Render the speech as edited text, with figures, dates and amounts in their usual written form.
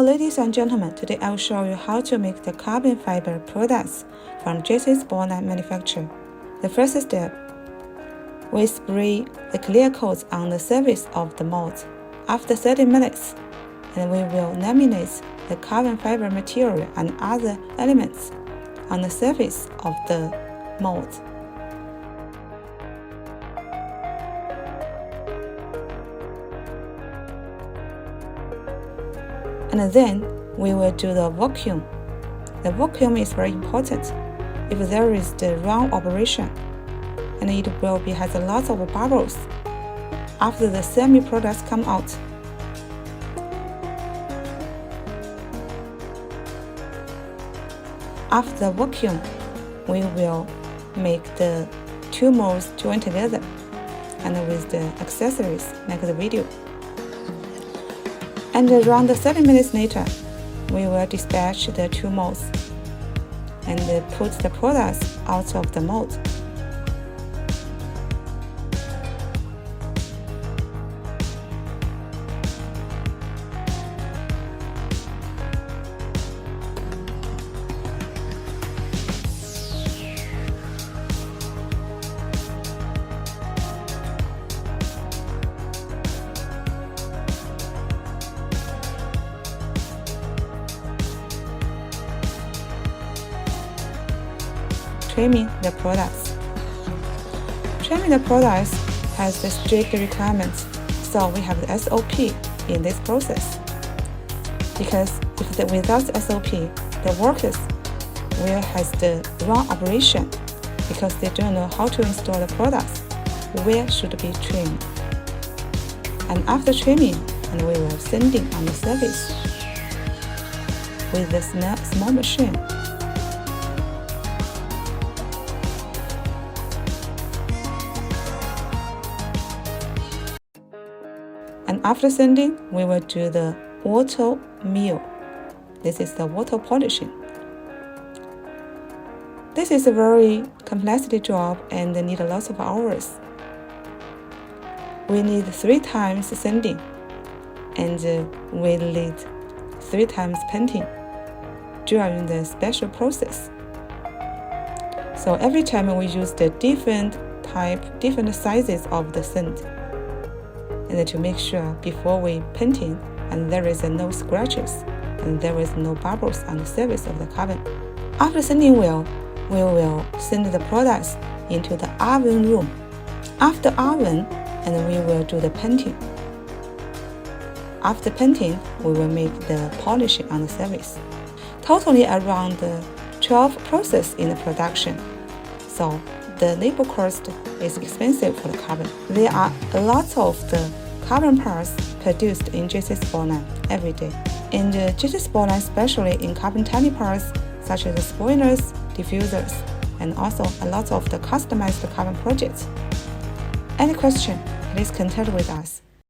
ladies and gentlemen, today I will show you how to make the carbon fiber products from Jcsportline manufacturer. The first step, we spray the clear coat on the surface of the mold. After 30 minutes, and we will laminate the carbon fiber material and other elements on the surface of the mold. And then we will do the vacuum. The vacuum is very important. If there is the wrong operation, and it will has a lot of bubbles after the semi-products come out. After the vacuum, we will make the two molds join together and with the accessories like the video. And around 30 minutes later, we will dispatch the two molds and put the products out of the mold. Trimming the products. Trimming the products has the strict requirements, so we have the SOP in this process. Because without the SOP, the workers will have the wrong operation because they don't know how to install the products, where should be trimmed. And after trimming, and we will sanding on the surface with the small machine. And after sanding, we will do the water mill. This is the water polishing. This is a very complexity job and need a lot of hours. We need 3 times sanding and we need 3 times painting during the special process. So every time we use the different sizes of the sand, and to make sure before we painting and there is no scratches and there is no bubbles on the surface of the carbon. After sanding we will send the products into the oven room. After oven, and we will do the painting. After painting, we will make the polishing on the surface. Totally around 12 processes in the production. So the labor cost is expensive for the carbon. There are a lot of the carbon parts produced in Jcsportline every day. In the Jcsportline, especially in carbon tiny parts such as spoilers, diffusers, and also a lot of the customized carbon projects. Any question, please contact with us.